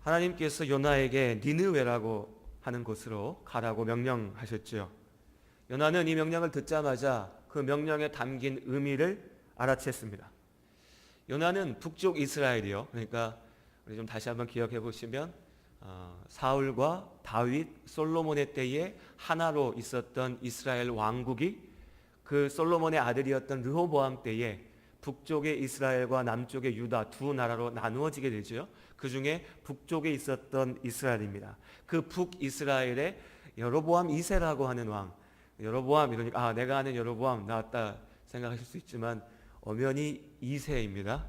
하나님께서 요나에게 니느웨라고 하는 곳으로 가라고 명령하셨죠. 요나는 이 명령을 듣자마자 그 명령에 담긴 의미를 알아챘습니다. 요나는 북쪽 이스라엘이요. 그러니까 우리 좀 다시 한번 기억해 보시면 사울과 다윗, 솔로몬의 때에 하나로 있었던 이스라엘 왕국이 그 솔로몬의 아들이었던 르호보암 때에 북쪽의 이스라엘과 남쪽의 유다 두 나라로 나누어지게 되죠. 그 중에 북쪽에 있었던 이스라엘입니다. 그 북이스라엘의 여로보암 2세라고 하는 왕, 여로보암 이러니까 내가 아는 여로보암 나왔다 생각하실 수 있지만 엄연히 2세입니다.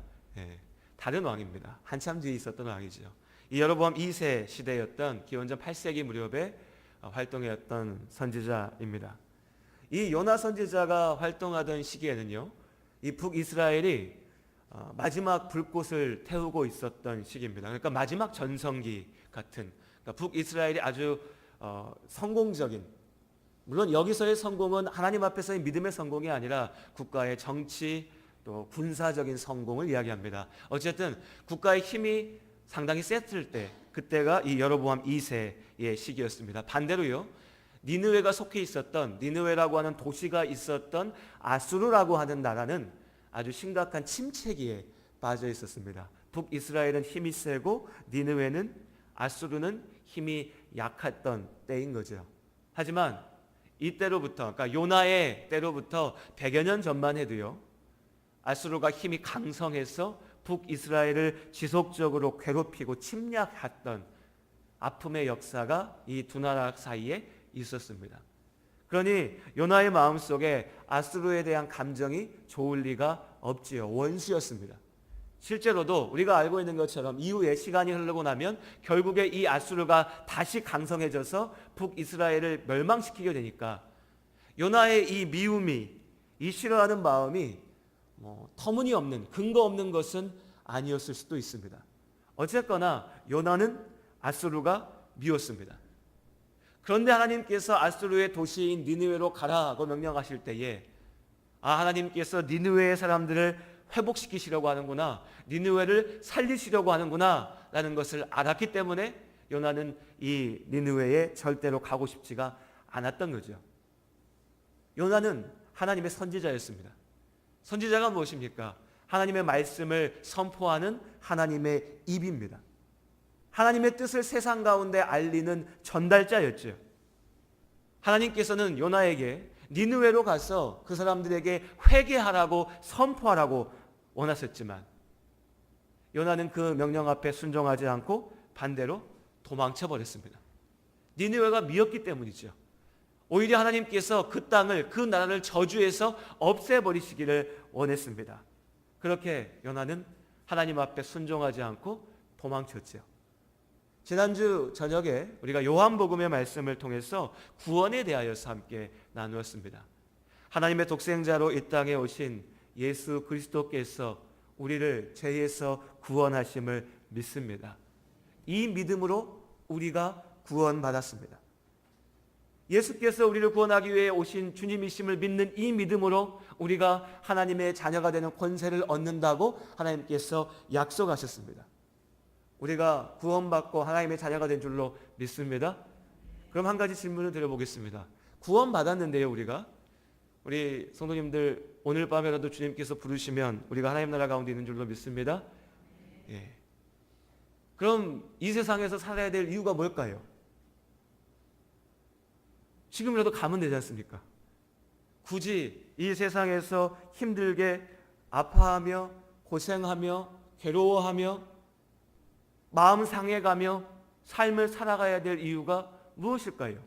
다른 왕입니다. 한참 뒤에 있었던 왕이죠. 이 여로보암 2세 시대였던 기원전 8세기 무렵에 활동했던 선지자입니다. 이 요나 선지자가 활동하던 시기에는요, 이 북이스라엘이 마지막 불꽃을 태우고 있었던 시기입니다. 그러니까 마지막 전성기 같은, 그러니까 북이스라엘이 아주 성공적인, 물론 여기서의 성공은 하나님 앞에서의 믿음의 성공이 아니라 국가의 정치 또 군사적인 성공을 이야기합니다. 어쨌든 국가의 힘이 상당히 셌을 때, 그때가 이 여로보암 2세의 시기였습니다. 반대로요, 니느웨가 속해 있었던, 니느웨라고 하는 도시가 있었던 아수르라고 하는 나라는 아주 심각한 침체기에 빠져 있었습니다. 북이스라엘은 힘이 세고 니느웨는, 아수르는 힘이 약했던 때인 거죠. 하지만 이때로부터, 그러니까 요나의 때로부터 100여 년 전만 해도요, 아수르가 힘이 강성해서 북이스라엘을 지속적으로 괴롭히고 침략했던 아픔의 역사가 이 두 나라 사이에 있었습니다. 그러니 요나의 마음속에 아수르에 대한 감정이 좋을 리가 없지요. 원수였습니다. 실제로도 우리가 알고 있는 것처럼 이후에 시간이 흐르고 나면 결국에 이 아수르가 다시 강성해져서 북이스라엘을 멸망시키게 되니까 요나의 이 미움이, 이 싫어하는 마음이 터무니없는, 근거 없는 것은 아니었을 수도 있습니다. 어쨌거나 요나는 아수르가 미웠습니다. 그런데 하나님께서 아수르의 도시인 니느웨로 가라고 명령하실 때에 하나님께서 니느웨의 사람들을 회복시키시려고 하는구나, 니느웨를 살리시려고 하는구나 라는 것을 알았기 때문에 요나는 이 니느웨에 절대로 가고 싶지가 않았던 거죠. 요나는 하나님의 선지자였습니다. 선지자가 무엇입니까? 하나님의 말씀을 선포하는 하나님의 입입니다. 하나님의 뜻을 세상 가운데 알리는 전달자였죠. 하나님께서는 요나에게 니느웨로 가서 그 사람들에게 회개하라고 선포하라고 원하셨지만 요나는 그 명령 앞에 순종하지 않고 반대로 도망쳐 버렸습니다. 니느웨가 미웠기 때문이죠. 오히려 하나님께서 그 땅을, 그 나라를 저주해서 없애버리시기를 원했습니다. 그렇게 요나는 하나님 앞에 순종하지 않고 도망쳤죠. 지난주 저녁에 우리가 요한복음의 말씀을 통해서 구원에 대하여서 함께 나누었습니다. 하나님의 독생자로 이 땅에 오신 예수 그리스도께서 우리를 죄에서 구원하심을 믿습니다. 이 믿음으로 우리가 구원받았습니다. 예수께서 우리를 구원하기 위해 오신 주님이심을 믿는 이 믿음으로 우리가 하나님의 자녀가 되는 권세를 얻는다고 하나님께서 약속하셨습니다. 우리가 구원받고 하나님의 자녀가 된 줄로 믿습니다. 그럼 한 가지 질문을 드려보겠습니다. 구원받았는데요, 우리 성도님들 오늘 밤에라도 주님께서 부르시면 우리가 하나님 나라 가운데 있는 줄로 믿습니다. 예. 그럼 이 세상에서 살아야 될 이유가 뭘까요? 지금이라도 가면 되지 않습니까? 굳이 이 세상에서 힘들게 아파하며 고생하며 괴로워하며 마음 상해가며 삶을 살아가야 될 이유가 무엇일까요?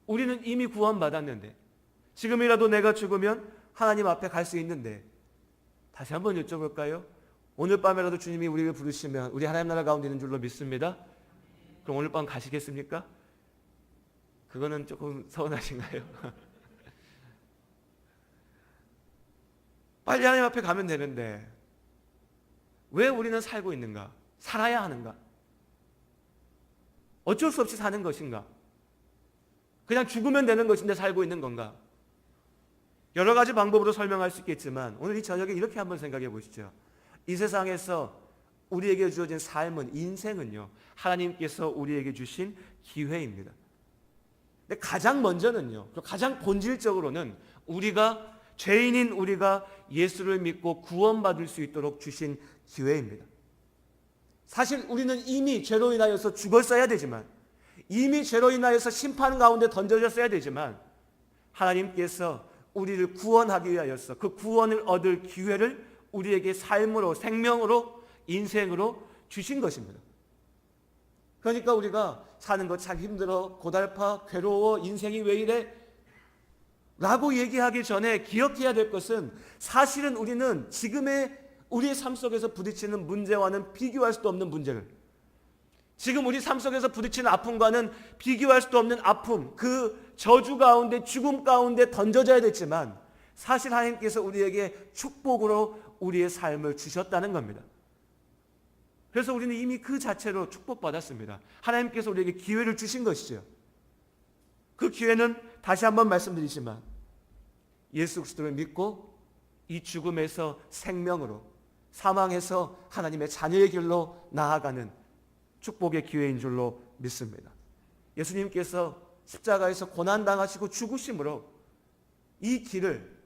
우리는 이미 구원받았는데, 지금이라도 내가 죽으면 하나님 앞에 갈 수 있는데, 다시 한번 여쭤볼까요? 오늘 밤에라도 주님이 우리를 부르시면 우리 하나님 나라 가운데 있는 줄로 믿습니다. 그럼 오늘 밤 가시겠습니까? 그거는 조금 서운하신가요? 빨리 하나님 앞에 가면 되는데 왜 우리는 살고 있는가? 살아야 하는가? 어쩔 수 없이 사는 것인가? 그냥 죽으면 되는 것인데 살고 있는 건가? 여러 가지 방법으로 설명할 수 있겠지만 오늘 이 저녁에 이렇게 한번 생각해 보시죠. 이 세상에서 우리에게 주어진 삶은, 인생은요, 하나님께서 우리에게 주신 기회입니다. 근데 가장 먼저는요, 가장 본질적으로는 우리가, 죄인인 우리가 예수를 믿고 구원받을 수 있도록 주신 기회입니다. 사실 우리는 이미 죄로 인하여서 죽었어야 되지만, 이미 죄로 인하여서 심판 가운데 던져졌어야 되지만, 하나님께서 우리를 구원하기 위하여서 그 구원을 얻을 기회를 우리에게 삶으로, 생명으로, 인생으로 주신 것입니다. 그러니까 우리가 사는 거 참 힘들어, 고달파, 괴로워, 인생이 왜 이래? 라고 얘기하기 전에 기억해야 될 것은, 사실은 우리는 지금의 우리의 삶 속에서 부딪히는 문제와는 비교할 수도 없는 문제를, 지금 우리 삶 속에서 부딪히는 아픔과는 비교할 수도 없는 아픔, 그 저주 가운데, 죽음 가운데 던져져야 됐지만, 사실 하나님께서 우리에게 축복으로 우리의 삶을 주셨다는 겁니다. 그래서 우리는 이미 그 자체로 축복받았습니다. 하나님께서 우리에게 기회를 주신 것이죠. 그 기회는 다시 한번 말씀드리지만, 예수 그리스도를 믿고 이 죽음에서 생명으로, 사망에서 하나님의 자녀의 길로 나아가는 축복의 기회인 줄로 믿습니다. 예수님께서 십자가에서 고난당하시고 죽으심으로 이 길을,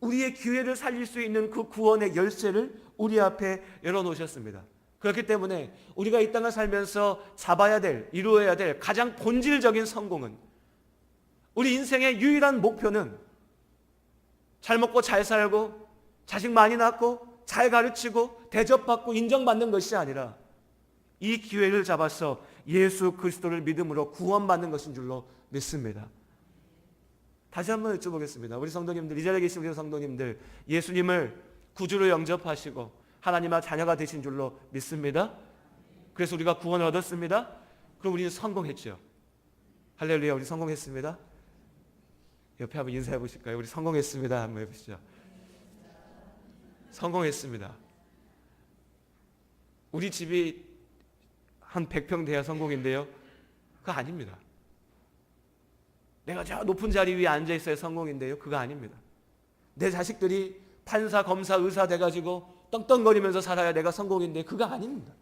우리의 기회를 살릴 수 있는 그 구원의 열쇠를 우리 앞에 열어놓으셨습니다. 그렇기 때문에 우리가 이 땅을 살면서 잡아야 될, 이루어야 될 가장 본질적인 성공은, 우리 인생의 유일한 목표는 잘 먹고 잘 살고 자식 많이 낳고 잘 가르치고 대접받고 인정받는 것이 아니라, 이 기회를 잡아서 예수 그리스도를 믿음으로 구원받는 것인 줄로 믿습니다. 다시 한번 여쭤보겠습니다. 우리 성도님들, 이 자리에 계신 우리 성도님들, 예수님을 구주로 영접하시고 하나님의 자녀가 되신 줄로 믿습니다. 그래서 우리가 구원을 얻었습니다. 그럼 우리는 성공했죠. 할렐루야, 우리 성공했습니다. 옆에 한번 인사해 보실까요? 우리 성공했습니다. 한번 해보시죠. 성공했습니다. 우리 집이 한 100평 돼야 성공인데요, 그거 아닙니다. 내가 저 높은 자리 위에 앉아 있어야 성공인데요, 그거 아닙니다. 내 자식들이 판사, 검사, 의사 돼가지고 떵떵거리면서 살아야 내가 성공인데, 그거 아닙니다.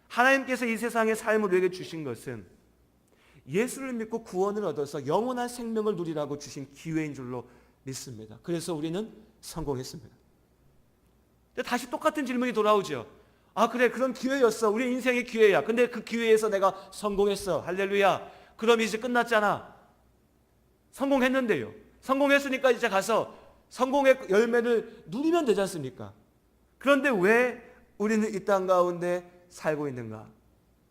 하나님께서 이 세상의 삶을 우리에게 주신 것은 예수를 믿고 구원을 얻어서 영원한 생명을 누리라고 주신 기회인 줄로 믿습니다. 그래서 우리는 성공했습니다. 근데 다시 똑같은 질문이 돌아오죠. 아, 그래, 그런 기회였어. 우리 인생의 기회야. 근데 그 기회에서 내가 성공했어. 할렐루야. 그럼 이제 끝났잖아. 성공했는데요. 성공했으니까 이제 가서 성공의 열매를 누리면 되지 않습니까? 그런데 왜 우리는 이 땅 가운데 살고 있는가?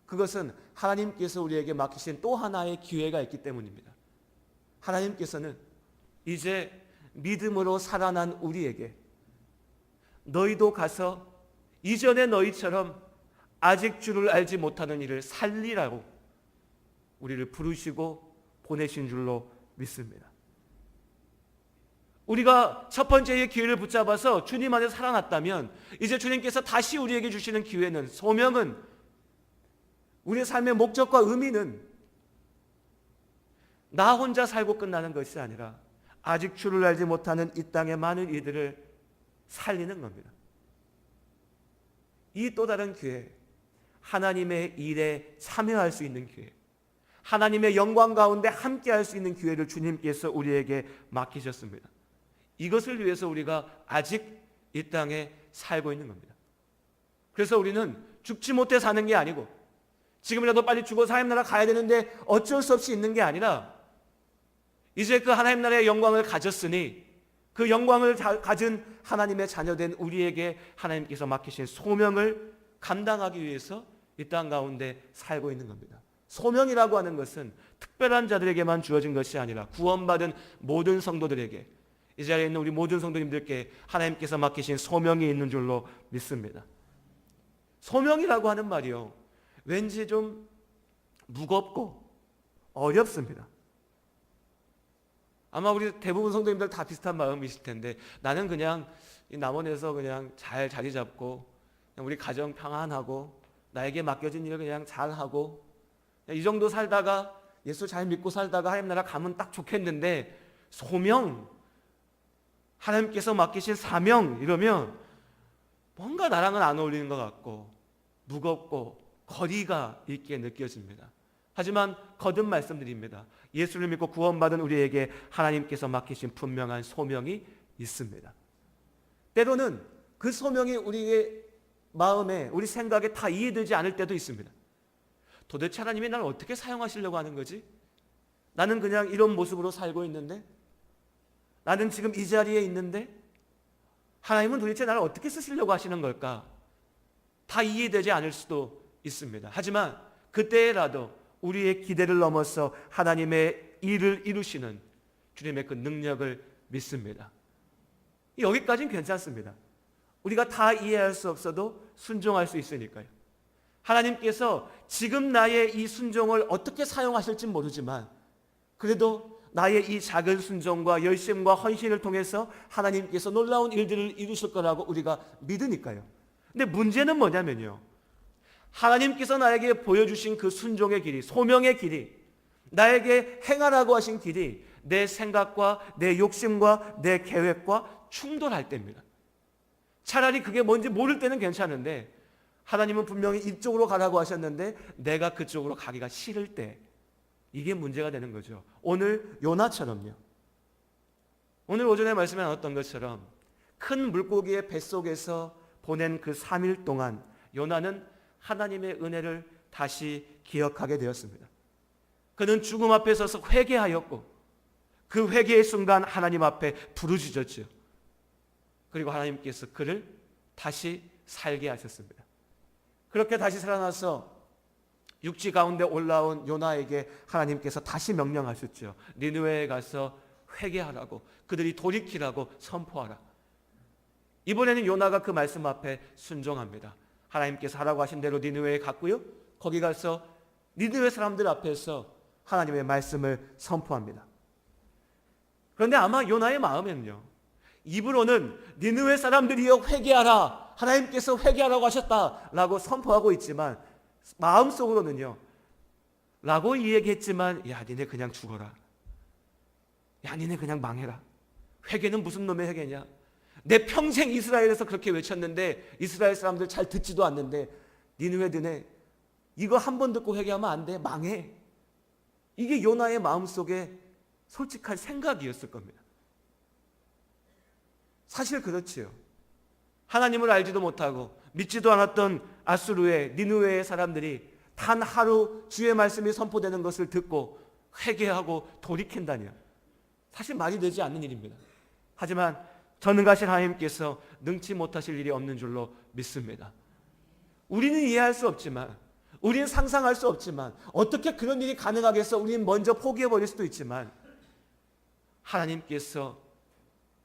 그것은 하나님께서 우리에게 맡기신 또 하나의 기회가 있기 때문입니다. 하나님께서는 이제 믿음으로 살아난 우리에게, 너희도 가서 이전에 너희처럼 아직 주를 알지 못하는 이를 살리라고 우리를 부르시고 보내신 줄로 믿습니다. 우리가 첫 번째의 기회를 붙잡아서 주님 안에 살아났다면, 이제 주님께서 다시 우리에게 주시는 기회는, 소명은, 우리의 삶의 목적과 의미는 나 혼자 살고 끝나는 것이 아니라 아직 주를 알지 못하는 이 땅의 많은 이들을 살리는 겁니다. 이 또 다른 기회, 하나님의 일에 참여할 수 있는 기회, 하나님의 영광 가운데 함께 할 수 있는 기회를 주님께서 우리에게 맡기셨습니다. 이것을 위해서 우리가 아직 이 땅에 살고 있는 겁니다. 그래서 우리는 죽지 못해 사는 게 아니고, 지금이라도 빨리 죽어서 하나님 나라 가야 되는데 어쩔 수 없이 있는 게 아니라, 이제 그 하나님 나라의 영광을 가졌으니 그 영광을 가진 하나님의 자녀된 우리에게 하나님께서 맡기신 소명을 감당하기 위해서 이 땅 가운데 살고 있는 겁니다. 소명이라고 하는 것은 특별한 자들에게만 주어진 것이 아니라 구원받은 모든 성도들에게, 이 자리에 있는 우리 모든 성도님들께 하나님께서 맡기신 소명이 있는 줄로 믿습니다. 소명이라고 하는 말이요, 왠지 좀 무겁고 어렵습니다. 아마 우리 대부분 성도님들 다 비슷한 마음이실 텐데, 나는 그냥 이 남원에서 그냥 잘 자리 잡고, 그냥 우리 가정 평안하고, 나에게 맡겨진 일을 그냥 잘하고, 이 정도 살다가, 예수 잘 믿고 살다가 하나님 나라 가면 딱 좋겠는데, 소명, 하나님께서 맡기신 사명, 이러면 뭔가 나랑은 안 어울리는 것 같고, 무겁고 거리가 있게 느껴집니다. 하지만 거듭 말씀드립니다. 예수를 믿고 구원받은 우리에게 하나님께서 맡기신 분명한 소명이 있습니다. 때로는 그 소명이 우리의 마음에, 우리 생각에 다 이해되지 않을 때도 있습니다. 도대체 하나님이 나를 어떻게 사용하시려고 하는 거지? 나는 그냥 이런 모습으로 살고 있는데, 나는 지금 이 자리에 있는데 하나님은 도대체 나를 어떻게 쓰시려고 하시는 걸까? 다 이해되지 않을 수도 있습니다. 하지만 그때라도 우리의 기대를 넘어서 하나님의 일을 이루시는 주님의 그 능력을 믿습니다. 여기까지는 괜찮습니다. 우리가 다 이해할 수 없어도 순종할 수 있으니까요. 하나님께서 지금 나의 이 순종을 어떻게 사용하실지 모르지만 그래도 나의 이 작은 순종과 열심과 헌신을 통해서 하나님께서 놀라운 일들을 이루실 거라고 우리가 믿으니까요. 근데 문제는 뭐냐면요, 하나님께서 나에게 보여주신 그 순종의 길이, 소명의 길이, 나에게 행하라고 하신 길이 내 생각과 내 욕심과 내 계획과 충돌할 때입니다. 차라리 그게 뭔지 모를 때는 괜찮은데 하나님은 분명히 이쪽으로 가라고 하셨는데 내가 그쪽으로 가기가 싫을 때, 이게 문제가 되는 거죠. 오늘 요나처럼요. 오늘 오전에 말씀에 나눴던 것처럼 큰 물고기의 뱃속에서 보낸 그 3일 동안 요나는 하나님의 은혜를 다시 기억하게 되었습니다. 그는 죽음 앞에 서서 회개하였고 그 회개의 순간 하나님 앞에 부르짖었죠. 그리고 하나님께서 그를 다시 살게 하셨습니다. 그렇게 다시 살아나서 육지 가운데 올라온 요나에게 하나님께서 다시 명령하셨죠. 니느웨에 가서 회개하라고, 그들이 돌이키라고 선포하라. 이번에는 요나가 그 말씀 앞에 순종합니다. 하나님께서 하라고 하신 대로 니느웨에 갔고요. 거기 가서 니느웨 사람들 앞에서 하나님의 말씀을 선포합니다. 그런데 아마 요나의 마음에는요, 입으로는 니느웨 사람들이여 회개하라, 하나님께서 회개하라고 하셨다라고 선포하고 있지만 마음속으로는요, 라고 이야기했지만 야 니네 그냥 죽어라, 야 니네 그냥 망해라, 회개는 무슨 놈의 회개냐, 내 평생 이스라엘에서 그렇게 외쳤는데 이스라엘 사람들 잘 듣지도 않는데 니느웨 너네 이거 한 번 듣고 회개하면 안 돼, 망해. 이게 요나의 마음속에 솔직한 생각이었을 겁니다. 사실 그렇지요. 하나님을 알지도 못하고 믿지도 않았던 아수르의 니느웨의 사람들이 단 하루 주의 말씀이 선포되는 것을 듣고 회개하고 돌이킨다니요, 사실 말이 되지 않는 일입니다. 하지만 전능하신 하나님께서 능치 못하실 일이 없는 줄로 믿습니다. 우리는 이해할 수 없지만, 우리는 상상할 수 없지만 어떻게 그런 일이 가능하겠어? 우리는 먼저 포기해버릴 수도 있지만 하나님께서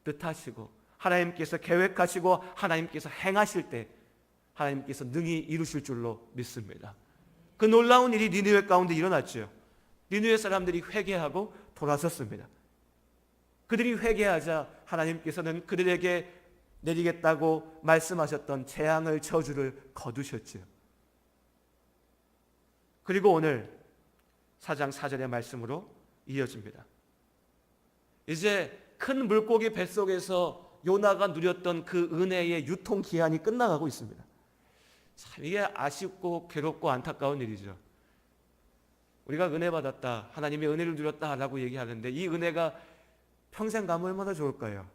뜻하시고 하나님께서 계획하시고 하나님께서 행하실 때 하나님께서 능히 이루실 줄로 믿습니다. 그 놀라운 일이 니느웨 가운데 일어났죠. 니느웨 사람들이 회개하고 돌아섰습니다. 그들이 회개하자 하나님께서는 그들에게 내리겠다고 말씀하셨던 재앙을, 저주를 거두셨죠. 그리고 오늘 4장 4절의 말씀으로 이어집니다. 이제 큰 물고기 뱃속에서 요나가 누렸던 그 은혜의 유통기한이 끝나가고 있습니다. 참 이게 아쉽고 괴롭고 안타까운 일이죠. 우리가 은혜 받았다, 하나님의 은혜를 누렸다라고 얘기하는데 이 은혜가 평생 가면 얼마나 좋을까요?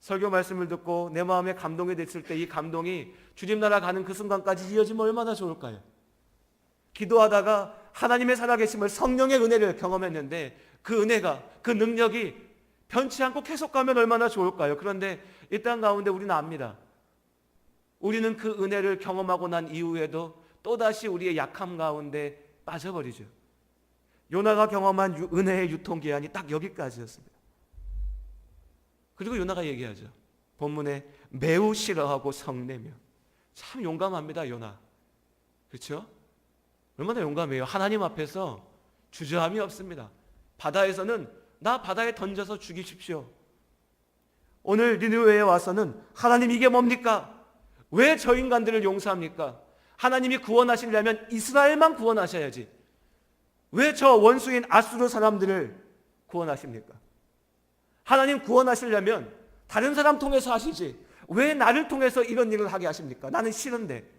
설교 말씀을 듣고 내 마음에 감동이 됐을 때 이 감동이 주님 나라 가는 그 순간까지 이어지면 얼마나 좋을까요? 기도하다가 하나님의 살아계심을, 성령의 은혜를 경험했는데 그 은혜가, 그 능력이 변치 않고 계속 가면 얼마나 좋을까요? 그런데 이 땅 가운데 우리는 압니다. 우리는 그 은혜를 경험하고 난 이후에도 또다시 우리의 약함 가운데 빠져버리죠. 요나가 경험한 은혜의 유통기한이 딱 여기까지였습니다. 그리고 요나가 얘기하죠. 본문에 매우 싫어하고 성내며. 참 용감합니다, 요나. 그렇죠? 얼마나 용감해요. 하나님 앞에서 주저함이 없습니다. 바다에서는 나 바다에 던져서 죽이십시오. 오늘 니느웨에 와서는 하나님 이게 뭡니까? 왜 저 인간들을 용서합니까? 하나님이 구원하시려면 이스라엘만 구원하셔야지. 왜 저 원수인 아수르 사람들을 구원하십니까? 하나님 구원하시려면 다른 사람 통해서 하시지 왜 나를 통해서 이런 일을 하게 하십니까? 나는 싫은데.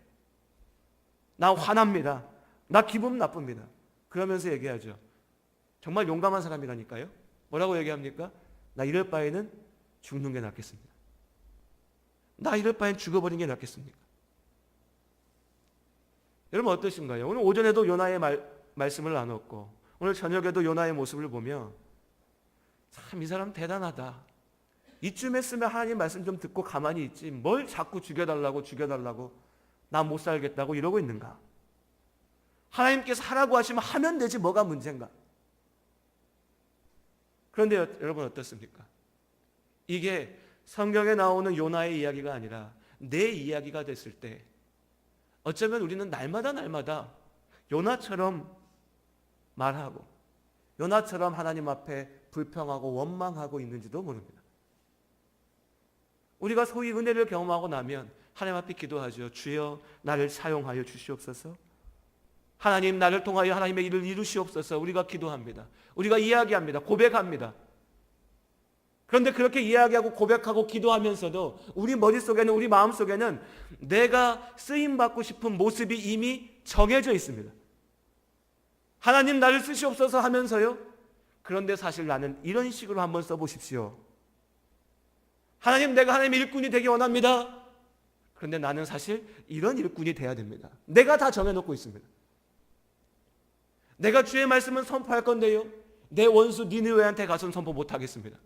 나 화납니다. 나 기분 나쁩니다. 그러면서 얘기하죠. 정말 용감한 사람이라니까요. 뭐라고 얘기합니까? 나 이럴 바에는 죽는 게 낫겠습니다. 나 이럴 바엔 죽어버리는 게 낫겠습니까? 여러분 어떠신가요? 오늘 오전에도 요나의 말씀을 나눴고 오늘 저녁에도 요나의 모습을 보며 참 이 사람 대단하다. 이쯤 했으면 하나님 말씀 좀 듣고 가만히 있지 뭘 자꾸 죽여달라고 나 못 살겠다고 이러고 있는가? 하나님께서 하라고 하시면 하면 되지 뭐가 문제인가? 그런데 여러분 어떻습니까? 이게 성경에 나오는 요나의 이야기가 아니라 내 이야기가 됐을 때 어쩌면 우리는 날마다 요나처럼 말하고 요나처럼 하나님 앞에 불평하고 원망하고 있는지도 모릅니다. 우리가 소위 은혜를 경험하고 나면 하나님 앞에 기도하죠. 주여 나를 사용하여 주시옵소서. 하나님 나를 통하여 하나님의 일을 이루시옵소서. 우리가 기도합니다. 우리가 이야기합니다. 고백합니다. 그런데 그렇게 이야기하고 고백하고 기도하면서도 우리 머릿속에는 우리 마음속에는 내가 쓰임받고 싶은 모습이 이미 정해져 있습니다. 하나님 나를 쓰시옵소서 하면서요. 그런데 사실 나는 이런 식으로 한번 써보십시오. 하나님 내가 하나님의 일꾼이 되기 원합니다. 그런데 나는 사실 이런 일꾼이 돼야 됩니다. 내가 다 정해놓고 있습니다. 내가 주의 말씀은 선포할 건데요. 내 원수 니느웨한테 가서는 선포 못하겠습니다.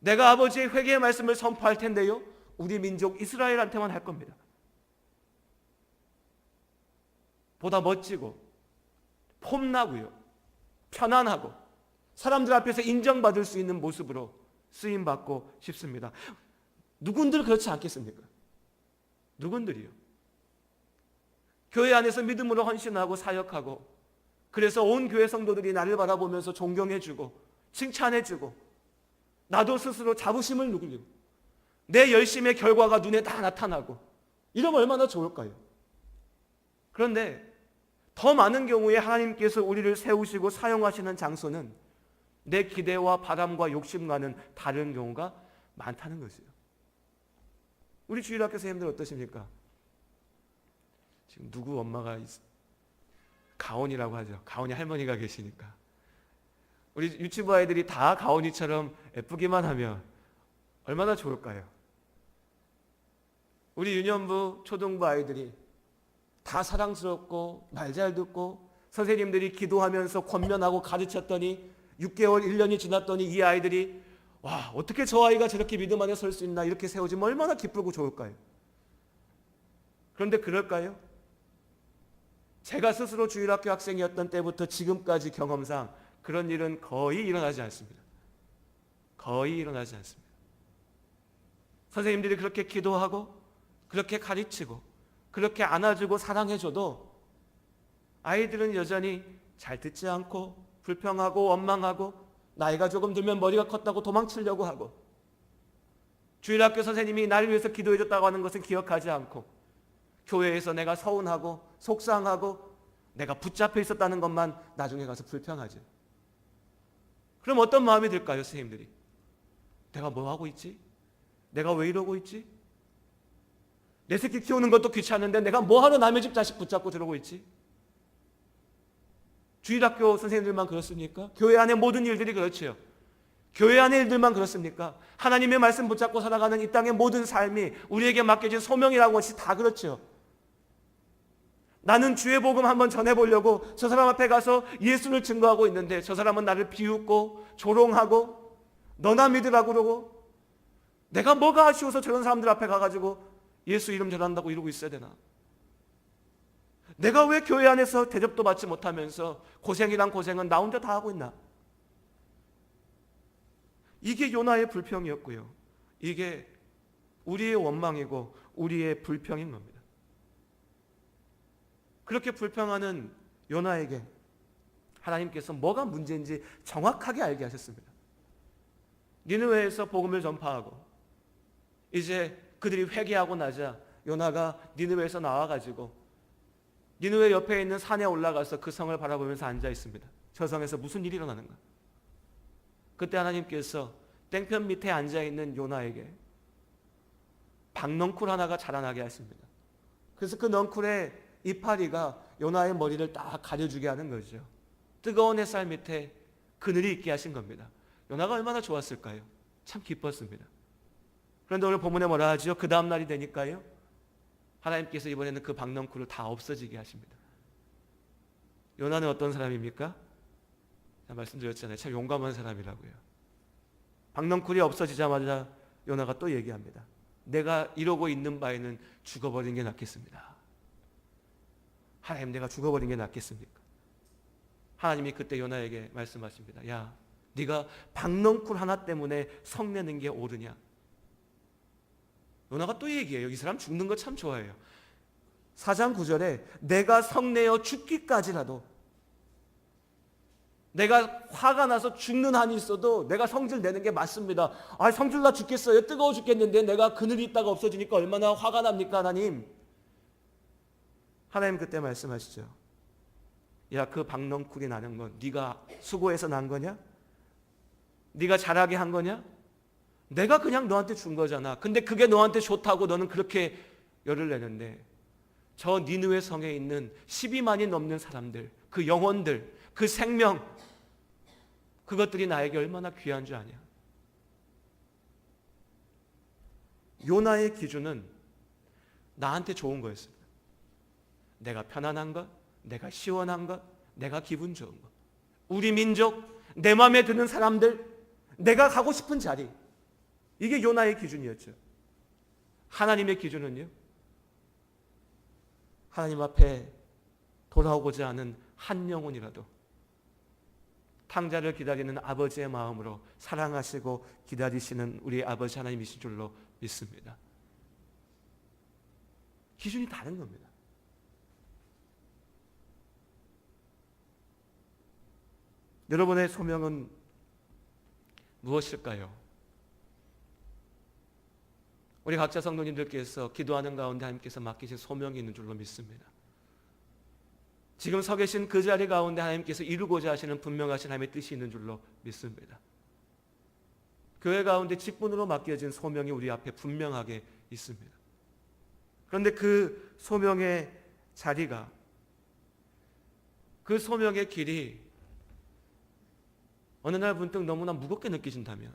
내가 아버지의 회개의 말씀을 선포할 텐데요. 우리 민족 이스라엘한테만 할 겁니다. 보다 멋지고 폼나고요. 편안하고 사람들 앞에서 인정받을 수 있는 모습으로 쓰임받고 싶습니다. 누군들 그렇지 않겠습니까? 누군들이요? 교회 안에서 믿음으로 헌신하고 사역하고 그래서 온 교회 성도들이 나를 바라보면서 존경해주고 칭찬해주고 나도 스스로 자부심을 누리고 내 열심의 결과가 눈에 다 나타나고 이러면 얼마나 좋을까요? 그런데 더 많은 경우에 하나님께서 우리를 세우시고 사용하시는 장소는 내 기대와 바람과 욕심과는 다른 경우가 많다는 것이에요. 우리 주일학교 선생님들 어떠십니까? 지금 누구 엄마가 가온이라고 하죠. 가온이 할머니가 계시니까 우리 유치부 아이들이 다 가온이처럼 예쁘기만 하면 얼마나 좋을까요? 우리 유년부 초등부 아이들이 다 사랑스럽고 말 잘 듣고 선생님들이 기도하면서 권면하고 가르쳤더니 6개월 1년이 지났더니 이 아이들이 와 어떻게 저 아이가 저렇게 믿음 안에 설 수 있나 이렇게 세워지면 얼마나 기쁘고 좋을까요? 그런데 그럴까요? 제가 스스로 주일학교 학생이었던 때부터 지금까지 경험상 그런 일은 거의 일어나지 않습니다. 거의 일어나지 않습니다. 선생님들이 그렇게 기도하고 그렇게 가르치고 그렇게 안아주고 사랑해줘도 아이들은 여전히 잘 듣지 않고 불평하고 원망하고 나이가 조금 들면 머리가 컸다고 도망치려고 하고 주일학교 선생님이 나를 위해서 기도해줬다고 하는 것은 기억하지 않고 교회에서 내가 서운하고 속상하고 내가 붙잡혀 있었다는 것만 나중에 가서 불평하죠. 그럼 어떤 마음이 들까요, 선생님들이? 내가 뭐 하고 있지? 내가 왜 이러고 있지? 내 새끼 키우는 것도 귀찮은데 내가 뭐하러 남의 집 자식 붙잡고 들어오고 있지? 주일학교 선생님들만 그렇습니까? 교회 안의 모든 일들이 그렇지요. 교회 안의 일들만 그렇습니까? 하나님의 말씀 붙잡고 살아가는 이 땅의 모든 삶이 우리에게 맡겨진 소명이라는 것이 다 그렇죠. 나는 주의 복음 한번 전해보려고 저 사람 앞에 가서 예수를 증거하고 있는데 저 사람은 나를 비웃고 조롱하고 너나 믿으라고 그러고 내가 뭐가 아쉬워서 저런 사람들 앞에 가가지고 예수 이름 전한다고 이러고 있어야 되나? 내가 왜 교회 안에서 대접도 받지 못하면서 고생이란 고생은 나 혼자 다 하고 있나? 이게 요나의 불평이었고요. 이게 우리의 원망이고 우리의 불평인 겁니다. 그렇게 불평하는 요나에게 하나님께서 뭐가 문제인지 정확하게 알게 하셨습니다. 니느웨에서 복음을 전파하고 이제 그들이 회개하고 나자 요나가 니느웨에서 나와가지고 니느웨 옆에 있는 산에 올라가서 그 성을 바라보면서 앉아 있습니다. 저 성에서 무슨 일이 일어나는가? 그때 하나님께서 땡편 밑에 앉아 있는 요나에게 박넝쿨 하나가 자라나게 하십니다. 그래서 그 넝쿨에 이파리가 요나의 머리를 딱 가려주게 하는 거죠. 뜨거운 햇살 밑에 그늘이 있게 하신 겁니다. 요나가 얼마나 좋았을까요? 참 기뻤습니다. 그런데 오늘 본문에 뭐라 하죠? 그 다음 날이 되니까요, 하나님께서 이번에는 그 박넝쿨을 다 없어지게 하십니다. 요나는 어떤 사람입니까? 말씀드렸잖아요. 참 용감한 사람이라고요. 박넝쿨이 없어지자마자 요나가 또 얘기합니다. 내가 이러고 있는 바에는 죽어버리는 게 낫겠습니다. 하나님, 내가 죽어버리는 게 낫겠습니까? 하나님이 그때 요나에게 말씀하십니다. 야, 네가 박넝쿨 하나 때문에 성내는 게 옳으냐? 요나가 또 얘기해요. 이 사람 죽는 거 참 좋아해요. 4장 9절에 내가 성내어 죽기까지라도, 내가 화가 나서 죽는 한이 있어도 내가 성질 내는 게 맞습니다. 아, 성질 나 죽겠어요. 뜨거워 죽겠는데 내가 그늘이 있다가 없어지니까 얼마나 화가 납니까, 하나님? 하나님 그때 말씀하시죠. 야, 그 박넝쿨이 나는 건 네가 수고해서 난 거냐? 네가 잘하게 한 거냐? 내가 그냥 너한테 준 거잖아. 근데 그게 너한테 좋다고 너는 그렇게 열을 내는데, 저 니느웨 성에 있는 12만이 넘는 사람들, 그 영혼들, 그 생명, 그것들이 나에게 얼마나 귀한 줄 아냐? 요나의 기준은 나한테 좋은 거였습니다. 내가 편안한 것, 내가 시원한 것, 내가 기분 좋은 것, 우리 민족, 내 마음에 드는 사람들, 내가 가고 싶은 자리, 이게 요나의 기준이었죠. 하나님의 기준은요, 하나님 앞에 돌아오고자 하는 한 영혼이라도 탕자를 기다리는 아버지의 마음으로 사랑하시고 기다리시는 우리 아버지 하나님이신 줄로 믿습니다. 기준이 다른 겁니다. 여러분의 소명은 무엇일까요? 우리 각자 성도님들께서 기도하는 가운데 하나님께서 맡기신 소명이 있는 줄로 믿습니다. 지금 서 계신 그 자리 가운데 하나님께서 이루고자 하시는 분명하신 하나님의 뜻이 있는 줄로 믿습니다. 교회 가운데 직분으로 맡겨진 소명이 우리 앞에 분명하게 있습니다. 그런데 그 소명의 자리가, 그 소명의 길이 어느 날 문득 너무나 무겁게 느껴진다면,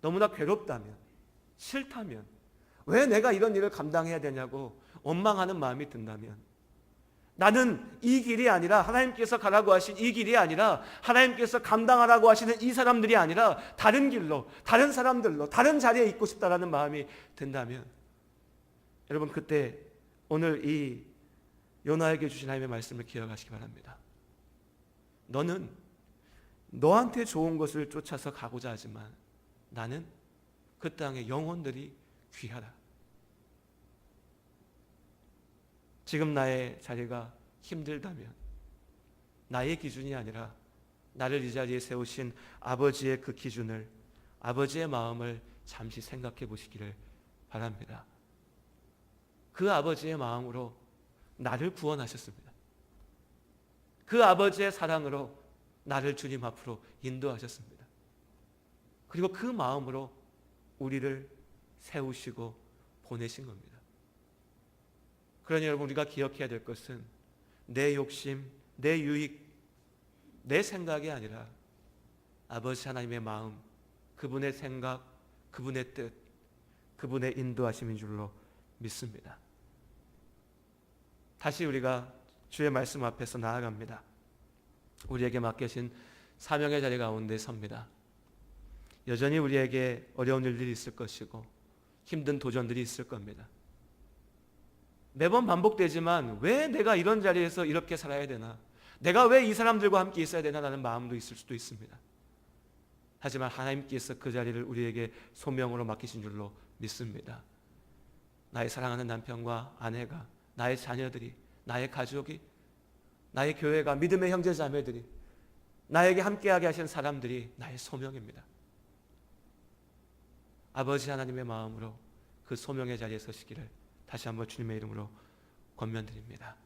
너무나 괴롭다면, 싫다면, 왜 내가 이런 일을 감당해야 되냐고 원망하는 마음이 든다면, 나는 이 길이 아니라, 하나님께서 가라고 하신 이 길이 아니라, 하나님께서 감당하라고 하시는 이 사람들이 아니라 다른 길로, 다른 사람들로, 다른 자리에 있고 싶다라는 마음이 든다면, 여러분 그때 오늘 이 요나에게 주신 하나님의 말씀을 기억하시기 바랍니다. 너는 너한테 좋은 것을 쫓아서 가고자 하지만 나는 그 땅의 영혼들이 귀하다. 지금 나의 자리가 힘들다면 나의 기준이 아니라 나를 이 자리에 세우신 아버지의 그 기준을, 아버지의 마음을 잠시 생각해 보시기를 바랍니다. 그 아버지의 마음으로 나를 구원하셨습니다. 그 아버지의 사랑으로 나를 주님 앞으로 인도하셨습니다. 그리고 그 마음으로 우리를 세우시고 보내신 겁니다. 그러니 여러분, 우리가 기억해야 될 것은 내 욕심, 내 유익, 내 생각이 아니라 아버지 하나님의 마음, 그분의 생각, 그분의 뜻, 그분의 인도하심인 줄로 믿습니다. 다시 우리가 주의 말씀 앞에서 나아갑니다. 우리에게 맡겨진 사명의 자리 가운데 섭니다. 여전히 우리에게 어려운 일들이 있을 것이고 힘든 도전들이 있을 겁니다. 매번 반복되지만 왜 내가 이런 자리에서 이렇게 살아야 되나? 내가 왜 이 사람들과 함께 있어야 되나? 라는 마음도 있을 수도 있습니다. 하지만 하나님께서 그 자리를 우리에게 소명으로 맡기신 줄로 믿습니다. 나의 사랑하는 남편과 아내가, 나의 자녀들이, 나의 가족이, 나의 교회가, 믿음의 형제 자매들이, 나에게 함께하게 하신 사람들이 나의 소명입니다. 아버지 하나님의 마음으로 그 소명의 자리에 서시기를 다시 한번 주님의 이름으로 권면드립니다.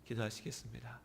기도하시겠습니다.